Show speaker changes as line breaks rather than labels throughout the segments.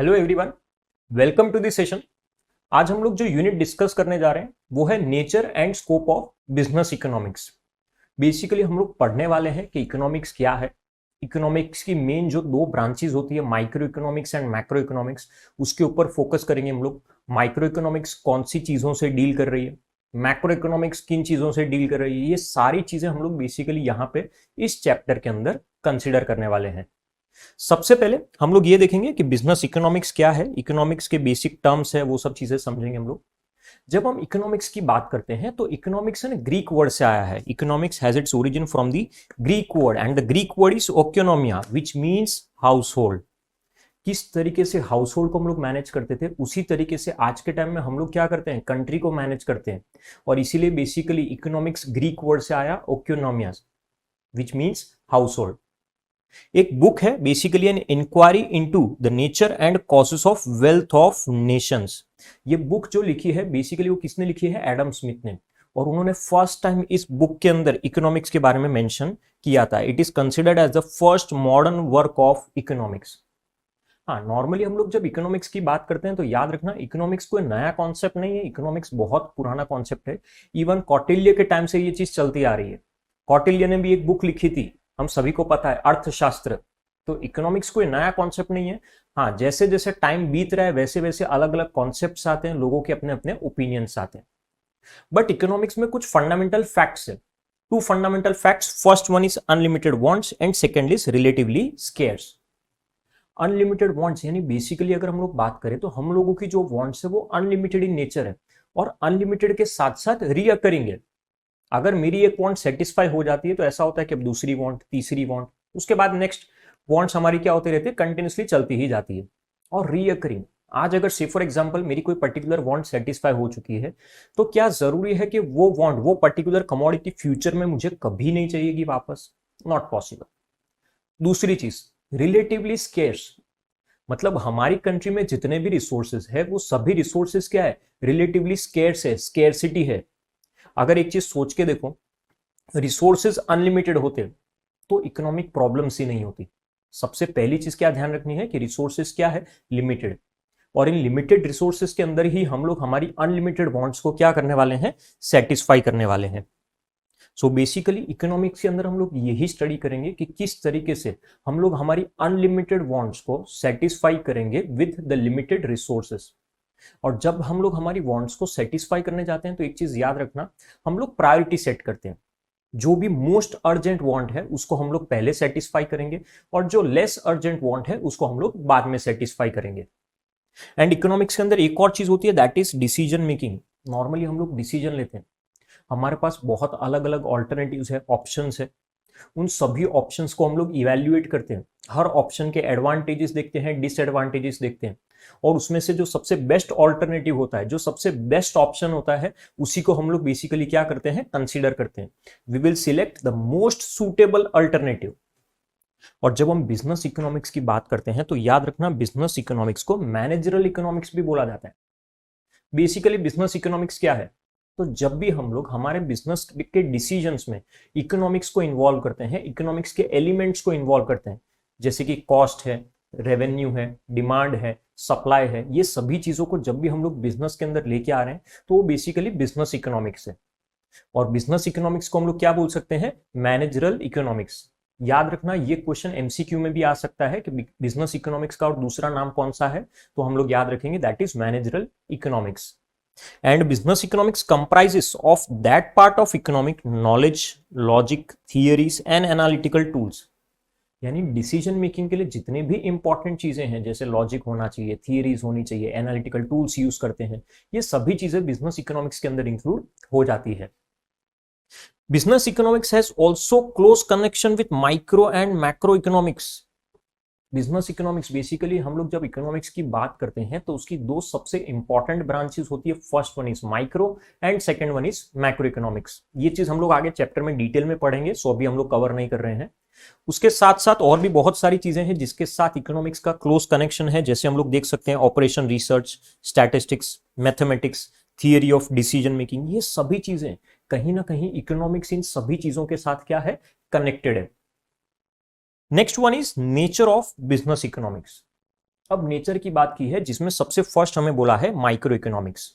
Hello everyone, welcome to this session. आज हम लोग जो यूनिट डिस्कस करने जा रहे हैं वो है nature and scope of business economics. Basically हम लोग पढ़ने वाले हैं कि इकोनॉमिक्स क्या है। इकोनॉमिक्स की मेन जो दो ब्रांचेस होती है, micro economics and macro economics, उसके ऊपर फोकस करेंगे हम लोग। माइक्रो इकोनॉमिक्स कौन सी चीजों से डील कर रही है, मैक्रो इकोनॉमिक्स किन चीजों से डील कर रही है, ये सारी चीजें हम लोग बेसिकली यहाँ पे इस चैप्टर के अंदर कंसिडर करने वाले हैं। सबसे पहले हम लोग ये देखेंगे कि बिजनेस इकोनॉमिक्स क्या है, इकोनॉमिक्स के बेसिक टर्म्स है, वो सब चीजें समझेंगे हम लोग। जब हम इकोनॉमिक्स की बात करते हैं तो इकोनॉमिक्स है ना, ग्रीक वर्ड से आया है। Economics has its origin from the Greek word and the Greek word is oikonomia which means household. किस तरीके से हाउस होल्ड को हम लोग मैनेज करते थे, उसी तरीके से आज के टाइम में हम लोग क्या करते हैं, कंट्री को मैनेज करते हैं। और इसीलिए बेसिकली इकोनॉमिक्स ग्रीक वर्ड से आया oikonomia which means household. एक बुक है basically an inquiry into the nature and causes of wealth of nations. ये बुक जो लिखी है बेसिकली वो किसने लिखी है, एडम स्मिथ ने। और उन्होंने फर्स्ट टाइम इस बुक के अंदर इकोनॉमिक्स के बारे में मेंशन किया था। It is considered as the first modern work of economics. हाँ, नॉर्मली हम लोग जब इकोनॉमिक्स की बात करते हैं तो याद रखना, इकोनॉमिक्स कोई नया कॉन्सेप्ट नहीं है, इकोनॉमिक्स बहुत पुराना कॉन्सेप्ट है। इवन कौटिल्य के टाइम से ये चीज चलती आ रही है। कौटिल्य ने भी एक बुक लिखी थी, हम सभी को पता है, अर्थशास्त्र। तो इकोनॉमिक्स कोई नया कॉन्सेप्ट नहीं है। हाँ, जैसे जैसे टाइम बीत रहा है वैसे वैसे अलग अलग कॉन्सेप्ट्स आते हैं, लोगों के अपने अपने ओपिनियंस आते हैं। बट इकोनॉमिक्स में कुछ फंडामेंटल फैक्ट्स है। Two fundamental facts, first one is unlimited wants and second is relatively scarce. Unlimited wants यानी बेसिकली अगर हम लोग बात करें तो हम लोगों की जो वांट्स है वो अनलिमिटेड इन नेचर है, और अनलिमिटेड के साथ साथ रीअकरिंग है। अगर मेरी एक वांट सेटिस्फाई हो जाती है तो ऐसा होता है कि अब दूसरी वांट, तीसरी वांट, उसके बाद नेक्स्ट वांट्स हमारी क्या होती रहती है, कंटिन्यूसली चलती ही जाती है। और रीअकरिंग, आज अगर से फॉर एग्जांपल मेरी कोई पर्टिकुलर वांट सेटिस्फाई हो चुकी है तो क्या जरूरी है कि वो वांट, वो पर्टिकुलर कमोडिटी फ्यूचर में मुझे कभी नहीं चाहिएगी वापस? Not possible. दूसरी चीज, रिलेटिवली स्केर्स, मतलब हमारी कंट्री में जितने भी रिसोर्सेज है वो सभी रिसोर्सेज क्या है, रिलेटिवली स्केर्स है, स्केर्सिटी है। अगर एक चीज सोच के देखो, रिसोर्सेज अनलिमिटेड होते तो इकोनॉमिक प्रॉब्लम्स ही नहीं होती। सबसे पहली चीज क्या ध्यान रखनी है कि रिसोर्सेज क्या है, लिमिटेड। और इन लिमिटेड रिसोर्सेज के अंदर ही हम लोग हमारी अनलिमिटेड वांट्स को क्या करने वाले हैं, सेटिस्फाई करने वाले हैं। सो बेसिकली इकोनॉमिक्स के अंदर हम लोग यही स्टडी करेंगे कि किस तरीके से हम लोग हमारी अनलिमिटेड वांट्स को सेटिस्फाई करेंगे विद द लिमिटेड रिसोर्सेज। और जब हम लोग हमारी वांट्स को सेटिस्फाई करने जाते हैं तो एक चीज याद रखना, हम लोग प्रायोरिटी सेट करते हैं। जो भी मोस्ट अर्जेंट वांट है उसको हम लोग पहले सेटिस्फाई करेंगे, और जो लेस अर्जेंट वांट है उसको हम लोग बाद में सेटिस्फाई करेंगे। एंड इकोनॉमिक्स के अंदर एक और चीज होती है, that is decision making. Normally हम लोग डिसीजन लेते हैं, हमारे पास बहुत अलग अलग ऑल्टरनेटिव्स है, ऑप्शंस है। उन सभी ऑप्शंस को हम लोग इवैल्यूएट करते हैं, हर ऑप्शन के एडवांटेजेस देखते हैं, डिसएडवांटेजेस देखते हैं, और उसमें से जो सबसे बेस्ट ऑल्टरनेटिव होता है, जो सबसे बेस्ट ऑप्शन होता है, उसी को हम लोग बेसिकली क्या करते हैं, कंसीडर करते हैं। We will select the most suitable alternative. और जब हम बिजनेस इकोनॉमिक्स की बात करते हैं तो याद रखना, बिजनेस इकोनॉमिक्स को मैनेजरल इकोनॉमिक्स भी बोला जाता है। बेसिकली बिजनेस इकोनॉमिक्स क्या है, तो जब भी हम लोग हमारे बिजनेस के डिसीजंस में इकोनॉमिक्स को इन्वॉल्व करते हैं, इकोनॉमिक्स के एलिमेंट्स को इन्वॉल्व करते हैं, जैसे कि कॉस्ट है, रेवेन्यू है, डिमांड है, सप्लाई है, ये सभी चीजों को जब भी हम लोग बिजनेस के अंदर लेके आ रहे हैं तो वो बेसिकली बिजनेस इकोनॉमिक्स है। और बिजनेस इकोनॉमिक्स को हम लोग क्या बोल सकते हैं, मैनेजरल इकोनॉमिक्स। याद रखना, ये क्वेश्चन एमसीक्यू में भी आ सकता है कि बिजनेस इकोनॉमिक्स का और दूसरा नाम कौन सा है, तो हम लोग याद रखेंगे that is managerial economics. And business economics comprises of that part of economic knowledge, logic, theories and analytical tools। यानी डिसीजन मेकिंग के लिए जितने भी इंपॉर्टेंट चीजें हैं, जैसे लॉजिक होना चाहिए, थियरीज होनी चाहिए, एनालिटिकल टूल्स यूज करते हैं, ये सभी चीजें बिजनेस इकोनॉमिक्स के अंदर इंक्लूड हो जाती है। Business economics has also close connection with micro and macro economics. Business economics basically हम लोग जब इकोनॉमिक्स की बात करते हैं तो उसकी दो सबसे इंपॉर्टेंट ब्रांचेस होती है, first one is micro and second one is macro economics. ये चीज हम लोग आगे चैप्टर में डिटेल में पढ़ेंगे, सो अभी हम लोग कवर नहीं कर रहे हैं। उसके साथ साथ और भी बहुत सारी चीजें हैं जिसके साथ इकोनॉमिक्स का क्लोज कनेक्शन है, जैसे हम लोग देख सकते हैं operation research, statistics, mathematics, theory of decision making. ये सभी चीजें कहीं ना कहीं इकोनॉमिक्स इन सभी चीजों के साथ क्या है, कनेक्टेड है। Next one is nature of business economics. अब नेचर की बात की है, जिसमें सबसे फर्स्ट हमें बोला है माइक्रो इकोनॉमिक्स।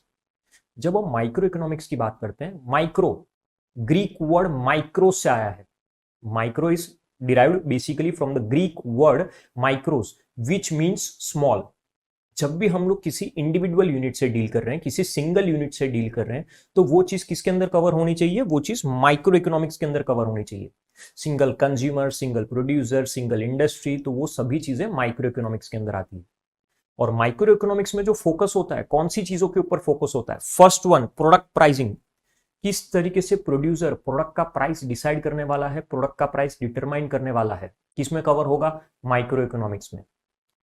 जब हम माइक्रो इकोनॉमिक्स की बात करते हैं, माइक्रो ग्रीक वर्ड माइक्रो से आया है। Micro is derived basically from the Greek word mikros which means small. जब भी हम लोग किसी इंडिविजुअल यूनिट से डील कर रहे हैं, किसी सिंगल यूनिट से डील कर रहे हैं, तो वो चीज किसके अंदर कवर होनी चाहिए? वो चीज माइक्रो इकोनॉमिक्स के अंदर कवर होनी चाहिए। Single consumer, single producer, single industry, तो वो सभी चीजें माइक्रो इकोनॉमिक्स के अंदर आती है। और माइक्रो इकोनॉमिक्स में जो फोकस होता है, कौन सी चीजों के ऊपर फोकस होता है? First one, product pricing. किस तरीके से प्रोड्यूसर प्रोडक्ट का प्राइस डिसाइड करने वाला है, प्रोडक्ट का प्राइस डिटरमाइन करने वाला है, किसमें कवर होगा? माइक्रो इकोनॉमिक्स में।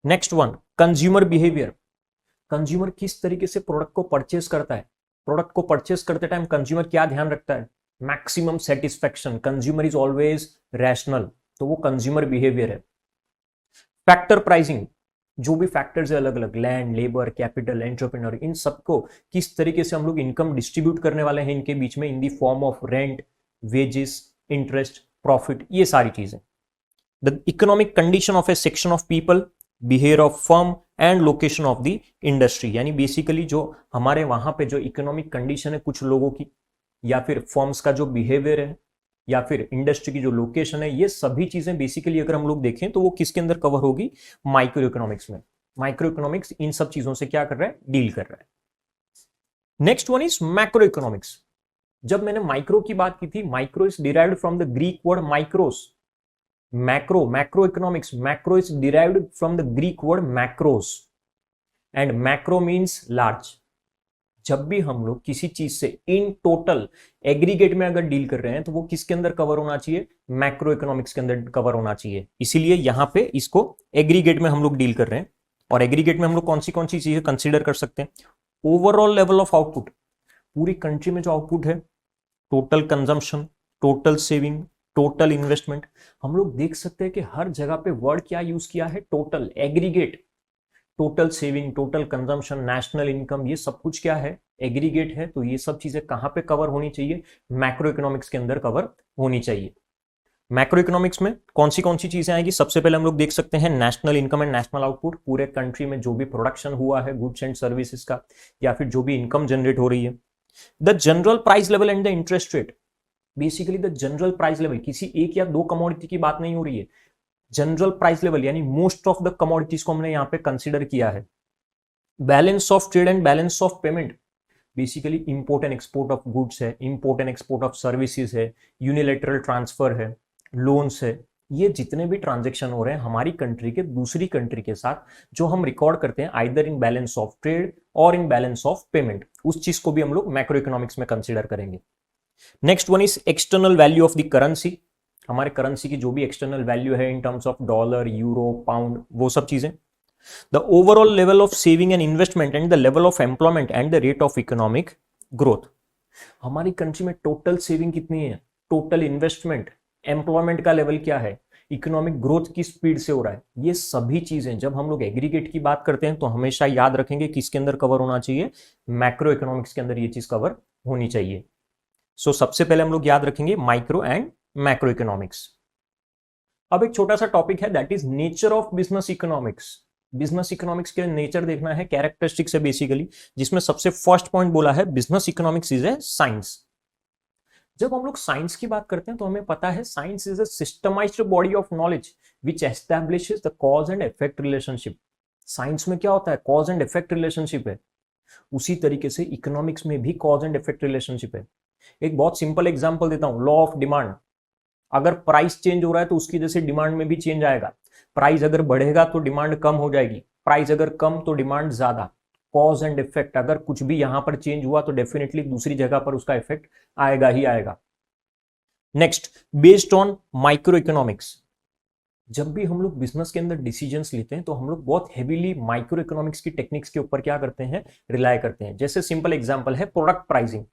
Next one, consumer behaviour. Consumer किस तरीके से प्रोडक्ट को परचेस करता है, प्रोडक्ट को परचेस करते टाइम कंज्यूमर क्या ध्यान रखता है? Maximum satisfaction. Consumer is always rational, तो वो कंज्यूमर बिहेवियर है। फैक्टर प्राइसिंग, जो भी फैक्टर्स है अलग अलग, लैंड, लेबर, कैपिटल, एंटरप्रेन्योर, इन सबको किस तरीके से हम लोग इनकम डिस्ट्रीब्यूट करने वाले हैं इनके बीच में, in the form of rent, wages, interest, profit, ये सारी चीजें। The economic condition of a section of people, behaviour of firm and location of the industry. यानी बेसिकली जो हमारे वहां पे जो इकोनॉमिक कंडीशन है कुछ लोगों की, या फिर फर्म्स का जो बिहेवियर है, या फिर इंडस्ट्री की जो लोकेशन है, ये सभी चीजें बेसिकली अगर हम लोग देखें तो वो किसके अंदर कवर होगी? माइक्रो इकोनॉमिक्स में। माइक्रो इकोनॉमिक्स इन सब चीजों से क्या कर रहा है? डील कर रहा है। Next one is macro economics. जब मैंने माइक्रो की बात की थी, micro is derived from the Greek word mikros. Macro, macro economics, macro is derived from the Greek word makros and macro means large. जब भी हम लोग किसी चीज से इन टोटल एग्रीगेट में अगर डील कर रहे हैं, तो वो किसके अंदर कवर होना चाहिए? मैक्रो इकोनॉमिक्स के अंदर कवर होना चाहिए। इसीलिए यहां पे इसको एग्रीगेट में हम लोग डील कर रहे हैं। और एग्रीगेट में हम लोग कौन सी चीजें कंसीडर कर सकते हैं? ओवरऑल लेवल ऑफ आउटपुट, पूरी कंट्री में जो आउटपुट है, total consumption, total saving, total investment. हम लोग देख सकते हैं कि हर जगह पे वर्ड क्या यूज किया है? Total, aggregate. Total saving, total consumption, national income, ये सब कुछ क्या है? एग्रीगेट है। तो ये सब चीजें कहां पे कवर होनी चाहिए? मैक्रो इकोनॉमिक्स के अंदर कवर होनी चाहिए। मैक्रो इकोनॉमिक्स में कौन सी चीजें आएगी? सबसे पहले हम लोग देख सकते हैं national income and national output. पूरे कंट्री में जो भी प्रोडक्शन हुआ है गुड्स एंड सर्विसेज का, या फिर जो भी इनकम जनरेट हो रही है। The general price level and the interest rate. Basically the general price level, किसी एक या दो कमोडिटी की बात नहीं हो रही है, जनरल प्राइस लेवल, यानी मोस्ट ऑफ द कमोडिटीज को हमने यहां पे कंसीडर किया है। Balance of trade and balance of payment, basically import and export of goods है, import and export of services है, यूनिलेटरल ट्रांसफर है, लोन्स है। ये जितने भी ट्रांजेक्शन हो रहे हैं हमारी कंट्री के दूसरी कंट्री के साथ, जो हम रिकॉर्ड करते हैं either in balance of trade और इन बैलेंस ऑफ पेमेंट, उस चीज को भी हम लोग मैक्रो इकोनॉमिक्स में कंसीडर करेंगे। Next one is external value of the currency. हमारे करेंसी की जो भी एक्सटर्नल वैल्यू है in terms of dollar, euro, pound, वो सब चीजें। The overall level of saving and investment and the level of employment and the rate of economic growth. हमारी country में टोटल सेविंग कितनी है, टोटल इन्वेस्टमेंट, एम्प्लॉयमेंट का level क्या है, इकोनॉमिक ग्रोथ की स्पीड से हो रहा है। ये सभी चीजें जब हम लोग एग्रीगेट की बात करते हैं तो हमेशा याद रखेंगे किसके अंदर कवर होना चाहिए? मैक्रो इकोनॉमिक्स के अंदर ये चीज कवर होनी चाहिए। सो सबसे पहले हम लोग याद रखेंगे माइक्रो एंड मैक्रो इकोनॉमिक्स। अब एक छोटा सा टॉपिक है, that is nature of business economics. Business economics के नेचर देखना है, कैरेक्टरिस्टिक्स है बेसिकली, जिसमें सबसे फर्स्ट पॉइंट बोला है business economics is a science. जब हम लोग साइंस की बात करते हैं तो हमें पता है science is a systemised body of knowledge which establishes the cause and effect relationship. Science में क्या होता है? कॉज एंड इफेक्ट रिलेशनशिप है। उसी तरीके से इकोनॉमिक्स में भी कॉज एंड इफेक्ट रिलेशनशिप है। एक बहुत सिंपल एग्जांपल देता हूं, लॉ ऑफ डिमांड। अगर प्राइस चेंज हो रहा है तो उसकी वजह से डिमांड में भी चेंज आएगा। प्राइस अगर बढ़ेगा तो डिमांड कम हो जाएगी, प्राइस अगर कम तो डिमांड ज्यादा। कॉज एंड इफेक्ट, अगर कुछ भी यहां पर चेंज हुआ तो डेफिनेटली दूसरी जगह पर उसका इफेक्ट आएगा ही आएगा। Next, based on micro economics. जब भी हम लोग बिजनेस के अंदर डिसीजंस लेते हैं तो हम लोग बहुत हेवीली माइक्रो इकोनॉमिक्स की टेक्निक्स के ऊपर क्या करते हैं? रिलाय करते हैं। जैसे सिंपल एग्जांपल है प्रोडक्ट प्राइसिंग।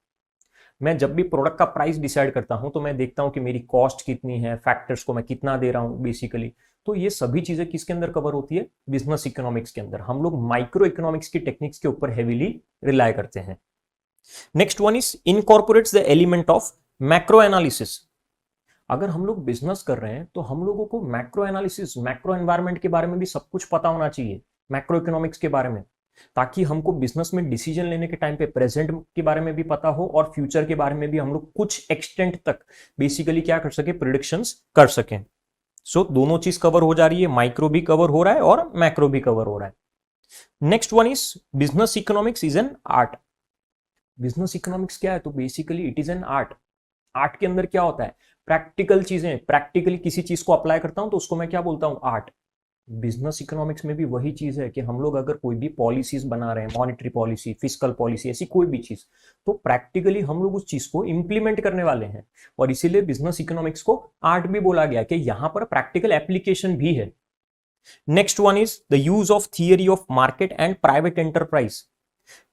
मैं जब भी प्रोडक्ट का प्राइस डिसाइड करता हूं तो मैं देखता हूं कि मेरी कॉस्ट कितनी है, फैक्टर्स को मैं कितना दे रहा हूं बेसिकली। तो ये सभी चीजें किसके अंदर कवर होती है? बिजनेस इकोनॉमिक्स के अंदर। हम लोग माइक्रो इकोनॉमिक्स की टेक्निक्स के ऊपर हेवीली रिलाय करते हैं। Next one is incorporates the element of macro analysis. अगर हम लोग बिजनेस कर रहे हैं तो हम लोगों को मैक्रो एनालिसिस, मैक्रो एनवायरनमेंट के बारे में भी सब कुछ पता होना चाहिए। मैक्रो इकोनॉमिक्स के बारे में, ताकि हमको बिजनेस में डिसीजन लेने के टाइम पे प्रेजेंट के बारे में भी पता हो और फ्यूचर के बारे में भी हम लोग कुछ एक्सटेंट तक बेसिकली क्या कर सके, प्रिडिक्शंस कर सकें। सो दोनों चीज कवर हो जा रही है, माइक्रो भी कवर हो रहा है और मैक्रो भी कवर हो रहा है। Next one is business economics is an art. Business economics क्या है, तो basically it is an art. Art के अंदर क्या होता है, प्रैक्टिकल चीजें, प्रैक्टिकली किसी चीज को अप्लाई करता हूं तो उसको मैं क्या बोलता हूं, आर्ट। बिजनेस इकोनॉमिक्स में भी वही चीज है कि हम लोग अगर कोई भी पॉलिसीज बना रहे हैं, मॉनेटरी पॉलिसी, फिस्कल पॉलिसी, ऐसी कोई भी चीज, तो प्रैक्टिकली हम लोग उस चीज को इंप्लीमेंट करने वाले हैं, और इसीलिए बिजनेस इकोनॉमिक्स को आर्ट भी बोला गया कि यहां पर प्रैक्टिकल एप्लीकेशन भी है। Next one is the use of theory of market and private enterprise.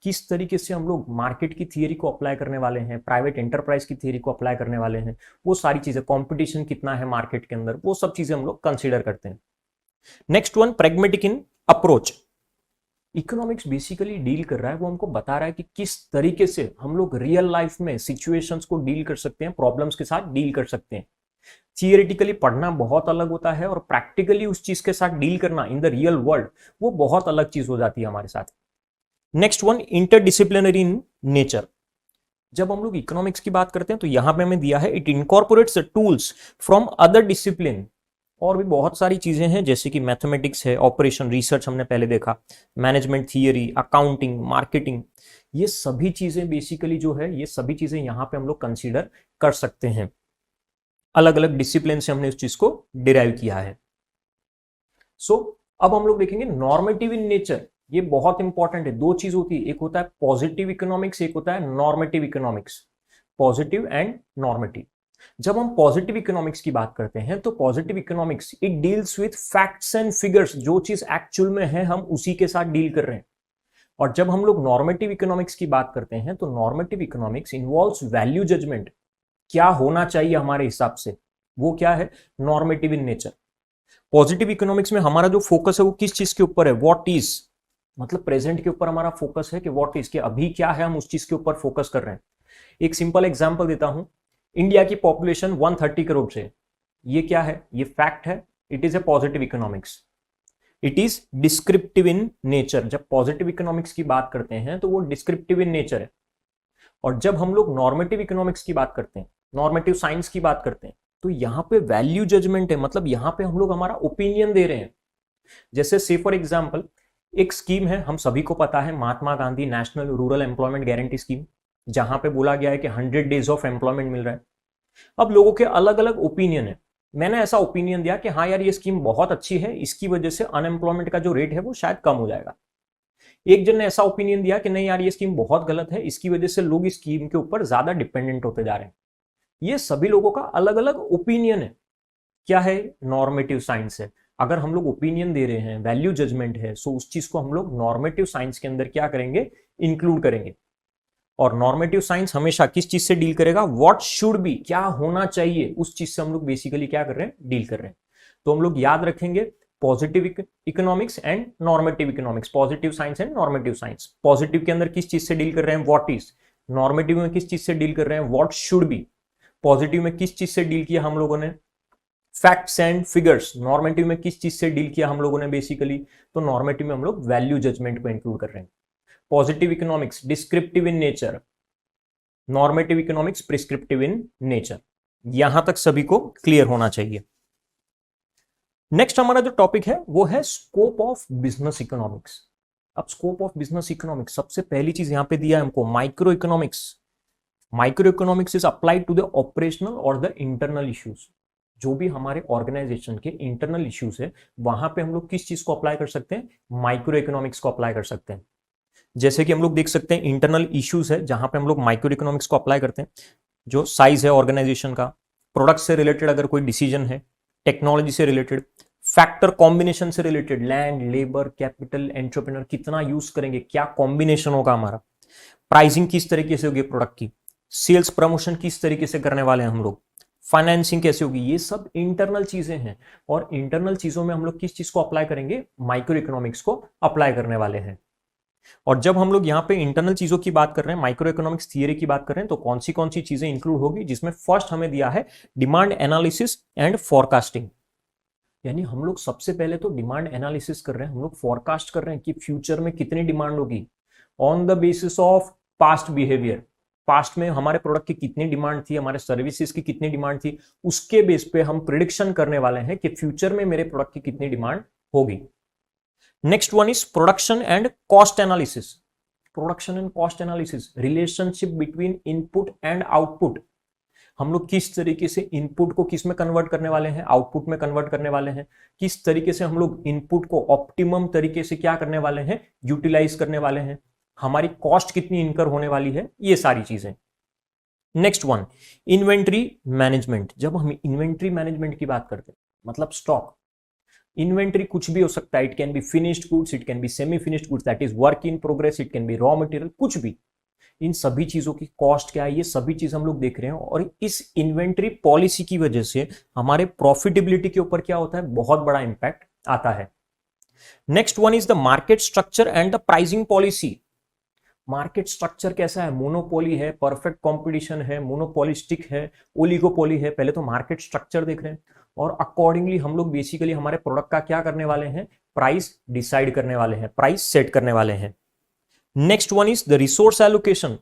किस तरीके से हम लोग मार्केट की थियरी को अप्लाई करने वाले हैं, प्राइवेट एंटरप्राइज की थियरी को अप्लाई करने वाले हैं, वो सारी चीजें, कंपटीशन कितना है मार्केट के अंदर, वो सब चीजें हम लोग कंसीडर करते हैं। Next one, pragmatic in approach. Economics basically deal कर रहा है, वो हमको बता रहा है कि किस तरीके से हम लोग रियल लाइफ में सिचुएशंस को डील कर सकते हैं, प्रॉब्लम्स के साथ डील कर सकते हैं। थियरेटिकली पढ़ना बहुत अलग होता है और प्रैक्टिकली उस चीज के साथ डील करना इन द रियल वर्ल्ड, वो बहुत अलग चीज हो जाती है हमारे साथ। Next one, interdisciplinary in nature. जब हम लोग इकोनॉमिक्स की बात करते हैं तो यहां पे हमें दिया है, it incorporates tools from other discipline. और भी बहुत सारी चीजें हैं, जैसे कि मैथमेटिक्स है, ऑपरेशन रिसर्च हमने पहले देखा, मैनेजमेंट थियरी, अकाउंटिंग, मार्केटिंग, ये सभी चीजें बेसिकली जो है, ये सभी चीजें यहां पे हम लोग कंसीडर कर सकते हैं। अलग अलग डिसिप्लिन से हमने उस चीज को डिराइव किया है। सो अब हम लोग देखेंगे नॉर्मेटिव इन नेचर। ये बहुत इंपॉर्टेंट है, दो चीज होती है, एक होता है पॉजिटिव इकोनॉमिक्स, एक होता है normative economics. Positive and normative. जब हम पॉजिटिव इकोनॉमिक्स की बात करते हैं तो positive economics it deals with facts and figures, जो चीज एक्चुअल में है हम उसी के साथ डील कर रहे हैं। और जब हम लोग नॉर्मेटिव इकोनॉमिक्स की बात करते हैं तो normative economics involves value judgement, क्या होना चाहिए हमारे हिसाब से, वो क्या है, normative in nature. Positive economics में हमारा जो फोकस है वो किस चीज के ऊपर है, व्हाट इज, मतलब प्रेजेंट के ऊपर हमारा फोकस है कि व्हाट इज, के अभी क्या है, हम उस चीज के ऊपर फोकस कर रहे हैं। एक सिंपल एग्जांपल देता हूं, इंडिया की पॉपुलेशन 130 करोड़ से, ये क्या है, ये फैक्ट है, it is a positive economics. It is descriptive in nature. जब पॉजिटिव इकोनॉमिक्स की बात करते हैं तो वो डिस्क्रिप्टिव इन नेचर है। और जब हम लोग नॉर्मेटिव इकोनॉमिक्स की बात करते हैं, नॉर्मेटिव साइंस की बात करते हैं, तो यहां पे वैल्यू जजमेंट है, मतलब यहां पे हम लोग हमारा ओपिनियन दे रहे हैं। जैसे से फॉर एग्जांपल एक स्कीम है, हम सभी को पता है, Mahatma Gandhi National Rural Employment Guarantee Scheme, जहां पे बोला गया है कि 100 डेज ऑफ एम्प्लॉयमेंट मिल रहा है। अब लोगों के अलग अलग ओपिनियन है। मैंने ऐसा ओपिनियन दिया कि हाँ यार ये स्कीम बहुत अच्छी है, इसकी वजह से अनएम्प्लॉयमेंट का जो रेट है वो शायद कम हो जाएगा। एक जन ने ऐसा ओपिनियन दिया कि नहीं यार ये स्कीम बहुत गलत है, इसकी वजह से लोग इस स्कीम के ऊपर ज्यादा डिपेंडेंट होते जा रहे हैं। ये सभी लोगों का अलग अलग ओपिनियन है। क्या है, नॉर्मेटिव साइंस है। अगर हम लोग ओपिनियन दे रहे हैं, वैल्यू जजमेंट है, सो उस चीज को हम लोग नॉर्मेटिव साइंस के अंदर क्या करेंगे, इंक्लूड करेंगे। और नॉर्मेटिव साइंस हमेशा किस चीज से डील करेगा, व्हाट शुड बी, क्या होना चाहिए, उस चीज से हम लोग बेसिकली क्या कर रहे हैं, डील कर रहे हैं। तो हम लोग याद रखेंगे positive economics and normative economics, positive science and normative science. Positive के अंदर किस चीज से डील कर रहे हैं, व्हाट इज। नॉर्मेटिव में किस चीज से डील कर रहे हैं, व्हाट शुड बी। पॉजिटिव में किस चीज से डील किया हम लोगों ने, फैक्ट्स एंड फिगर्स। नॉर्मेटिव में किस चीज से डील किया हम लोगों ने बेसिकली, तो नॉर्मेटिव में हम लोग वैल्यू जजमेंट को इंक्लूड कर रहे हैं। Positive economics descriptive in nature, normative economics prescriptive in nature. यहां तक सभी को क्लियर होना चाहिए। नेक्स्ट हमारा जो टॉपिक है वो है स्कोप ऑफ बिजनेस इकोनॉमिक्स। अब स्कोप ऑफ बिजनेस इकोनॉमिक्स, सबसे पहली चीज यहां पे दिया है हमको micro economics. Micro economics is applied to the operational और द इंटरनल इश्यूज। जो भी हमारे ऑर्गेनाइजेशन के इंटरनल इश्यूज है वहां पे हम लोग किस चीज को अप्लाई कर सकते हैं, माइक्रो इकोनॉमिक्स को अप्लाई कर सकते हैं। जैसे कि हम लोग देख सकते हैं इंटरनल इश्यूज है जहां पे हम लोग माइक्रो इकोनॉमिक्स को अप्लाई करते हैं। जो साइज है ऑर्गेनाइजेशन का, प्रोडक्ट से रिलेटेड अगर कोई डिसीजन है, टेक्नोलॉजी से रिलेटेड, फैक्टर कॉम्बिनेशन से related, land, labour, capital, entrepreneur कितना यूज करेंगे, क्या कॉम्बिनेशन होगा हमारा, प्राइसिंग किस तरीके से होगी प्रोडक्ट की, सेल्स प्रमोशन किस तरीके से करने वाले हैं हम लोग, फाइनेंसिंग कैसे होगी, ये सब इंटरनल चीजें हैं। और इंटरनल चीजों में हम लोग किस चीज को अप्लाई करेंगे, माइक्रो इकोनॉमिक्स को अप्लाई करने वाले हैं। और जब हम लोग यहाँ पे इंटरनल चीजों की बात कर रहे हैं, माइक्रो इकोनॉमिक्स थियरी की बात कर रहे हैं, तो कौन सी चीजें इंक्लूड होगी, जिसमें फर्स्ट हमें दिया है डिमांड एनालिसिस एंड फोरकास्टिंग। यानी हम लोग सबसे पहले तो डिमांड एनालिसिस कर रहे हैं, हम लोग फोरकास्ट कर रहे हैं कि फ्यूचर में कितनी डिमांड होगी on the basis of past behaviour. Past में हमारे प्रोडक्ट की कितनी डिमांड थी, हमारे सर्विसेज की कितनी डिमांड थी, उसके बेस पे हम प्रिडिक्शन करने वाले हैं कि फ्यूचर में मेरे प्रोडक्ट की कितनी डिमांड होगी। Next one is production and cost analysis. Production and cost analysis, relationship between input and output. हम लोग किस तरीके से इनपुट को किस में कन्वर्ट करने वाले हैं, आउटपुट में कन्वर्ट करने वाले हैं, किस तरीके से हम लोग इनपुट को ऑप्टिमम तरीके से क्या करने वाले हैं, यूटिलाइज करने वाले हैं, हमारी कॉस्ट कितनी इनकर होने वाली है, ये सारी चीजें। Next one, inventory management. जब हम इन्वेंट्री मैनेजमेंट की बात करते हैं मतलब स्टॉक, इन्वेंट्री कुछ भी हो सकता है, it can be finished goods, it can be semi finished goods, that is work in progress, it can be raw material, कुछ भी। इन सभी चीजों की कॉस्ट क्या है, ये सभी चीज हम लोग देख रहे हैं। और इस इन्वेंट्री पॉलिसी की वजह से हमारे प्रॉफिटेबिलिटी के ऊपर क्या होता है, बहुत बड़ा इंपैक्ट आता है। Next one is the market structure and the pricing policy. Market structure कैसा है, मोनोपोली है, परफेक्ट कंपटीशन है, मोनोपोलिस्टिक है, ओलिगोपोली है। पहले तो मार्केट स्ट्रक्चर देख रहे हैं और अकॉर्डिंगली हम लोग बेसिकली हमारे प्रोडक्ट का क्या करने वाले हैं, प्राइस डिसाइड करने वाले हैं, प्राइस सेट करने वाले हैं। Next one is the resource allocation.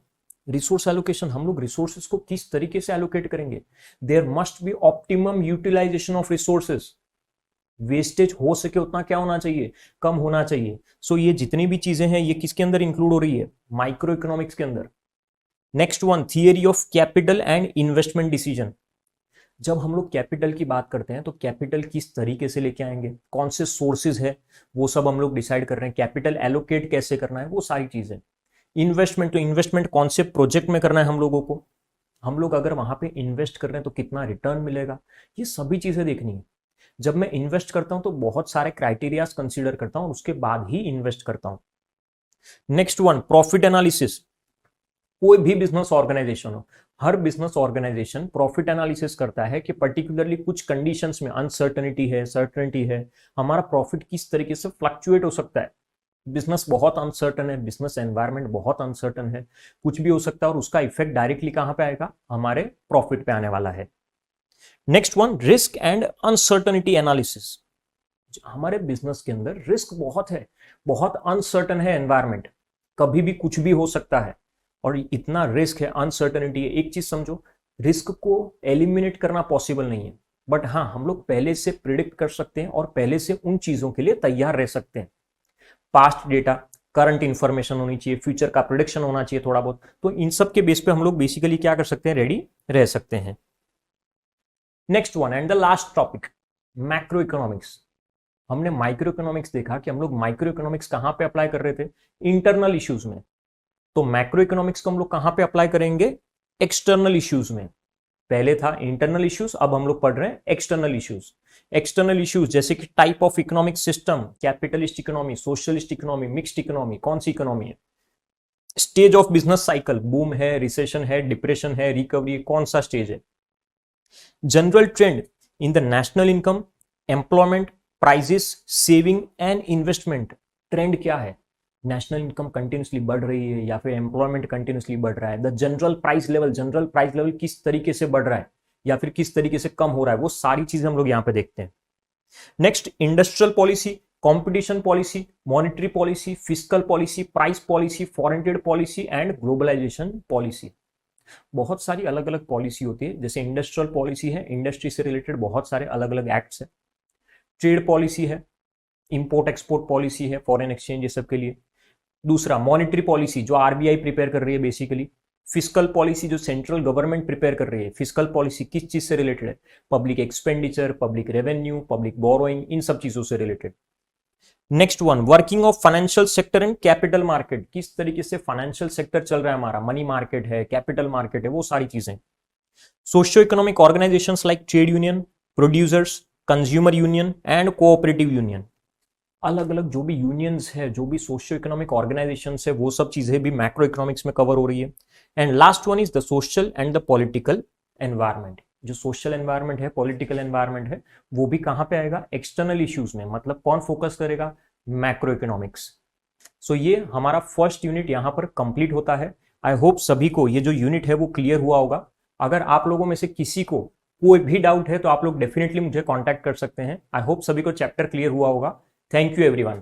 Resource allocation, हम लोग रिसोर्सेज को किस तरीके से एलोकेट करेंगे, there must be optimum utilisation of resources. Wastage हो सके उतना क्या होना चाहिए, कम होना चाहिए। सो ये जितनी भी चीजें हैं ये किसके अंदर इंक्लूड हो रही है, माइक्रो इकोनॉमिक्स के अंदर। Next one, theory of capital and investment decision. जब हम लोग कैपिटल की बात करते हैं तो कैपिटल किस तरीके से लेके आएंगे, कौन से सोर्सेज है, वो सब हम लोग डिसाइड कर रहे हैं। कैपिटल एलोकेट कैसे करना है, वो सारी चीजें। इन्वेस्टमेंट, तो इन्वेस्टमेंट कौन से प्रोजेक्ट में करना है हम लोगों को, हम लोग अगर वहां पे इन्वेस्ट कर रहे हैं तो कितना रिटर्न मिलेगा, ये सभी चीजें देखनी है। जब मैं इन्वेस्ट करता हूं तो बहुत सारे क्राइटेरियाज कंसीडर करता हूं, उसके बाद ही इन्वेस्ट करता हूं। Next one, profit analysis. कोई भी बिजनेस ऑर्गेनाइजेशन हो, हर बिजनेस ऑर्गेनाइजेशन प्रॉफिट एनालिसिस करता है कि पर्टिकुलरली कुछ कंडीशंस में अनसर्टनिटी है, सर्टनिटी है, हमारा प्रॉफिट किस तरीके से फ्लक्चुएट हो सकता है। बिजनेस बहुत अनसर्टन है, बिजनेस एनवायरनमेंट बहुत अनसर्टन है, कुछ भी हो सकता है और उसका इफेक्ट डायरेक्टली कहां पे आएगा, हमारे प्रॉफिट पे आने वाला है। Next one, risk and uncertainty analysis. हमारे बिजनेस के अंदर रिस्क बहुत है, बहुत अनसर्टन है एनवायरनमेंट, कभी भी कुछ भी हो सकता है और इतना रिस्क है, अनसर्टनिटी है। एक चीज समझो, रिस्क को एलिमिनेट करना पॉसिबल नहीं है, बट हाँ हम लोग पहले से प्रिडिक्ट कर सकते हैं और पहले से उन चीजों के लिए तैयार रह सकते हैं। पास्ट डेटा, करंट इंफॉर्मेशन होनी चाहिए, फ्यूचर का प्रिडिक्शन होना चाहिए थोड़ा बहुत, तो इन सब के बेस पे हम लोग बेसिकली क्या कर सकते हैं, रेडी रह सकते हैं। Next one and the last topic, macro economics. हमने माइक्रो इकोनॉमिक्स देखा कि हम लोग माइक्रो इकोनॉमिक्स कहां पे अप्लाई कर रहे थे, इंटरनल इश्यूज में। तो मैक्रो इकोनॉमिक्स को हम लोग कहां पे अप्लाई करेंगे, एक्सटर्नल इश्यूज में। पहले था इंटरनल इश्यूज, अब हम लोग पढ़ रहे हैं एक्सटर्नल इश्यूज। एक्सटर्नल इश्यूज जैसे कि type of economic system, capitalist economy, socialist economy, mixed economy, कौन सी इकोनॉमी है, stage of business cycle, boom है, रिसेशन है, डिप्रेशन है, रिकवरी, कौन सा स्टेज है। General trend in the national income, employment, prices, saving and investment. Trend क्या है, नेशनल इनकम कंटिन्यूसली बढ़ रही है या फिर एम्प्लॉयमेंट कंटिन्यूसली बढ़ रहा है। The general price level, general price level किस तरीके से बढ़ रहा है या फिर किस तरीके से कम हो रहा है, वो सारी चीजें हम लोग यहाँ पे देखते हैं। Next, industrial policy, competition policy, monetary policy, fiscal policy, price policy, foreign trade policy and globalisation policy. बहुत सारी अलग अलग पॉलिसी होती है। जैसे इंडस्ट्रियल पॉलिसी है, इंडस्ट्री से रिलेटेड बहुत सारे अलग अलग एक्ट्स है। ट्रेड पॉलिसी है, इंपोर्ट एक्सपोर्ट पॉलिसी है, फॉरेन एक्सचेंज, ये सब के लिए। दूसरा, मॉनेटरी पॉलिसी जो आरबीआई प्रिपेयर कर रही है बेसिकली। फिस्कल पॉलिसी जो सेंट्रल गवर्नमेंट प्रिपेयर कर रही है। फिस्कल पॉलिसी किस चीज से रिलेटेड है, public expenditure, public revenue, public borrowing, इन सब चीजों से related. Next one, working of financial sector and capital market. किस तरीके से फाइनेंशियल सेक्टर चल रहा है हमारा, मनी मार्केट है, कैपिटल मार्केट है, वो सारी चीजें। Socio economic organisations like trade union, producers, consumer union and cooperative union. अलग अलग जो भी यूनियंस है, जो भी सोशियो इकोनॉमिक ऑर्गेनाइजेशंस है, वो सब चीजें भी मैक्रो इकोनॉमिक्स में कवर हो रही है। And last one is the social and the political environment. जो सोशल एनवायरनमेंट है, पॉलिटिकल एनवायरनमेंट है, वो भी कहां पे आएगा, एक्सटर्नल इश्यूज में। मतलब कौन फोकस करेगा, मैक्रो इकोनॉमिक्स। सो ये हमारा फर्स्ट यूनिट यहां पर कंप्लीट होता है। आई होप सभी को ये जो यूनिट है वो क्लियर हुआ होगा। अगर आप लोगों में से किसी को कोई भी डाउट है तो आप लोग डेफिनेटली मुझे कॉन्टैक्ट कर सकते हैं। आई होप सभी को चैप्टर क्लियर हुआ होगा। Thank you everyone.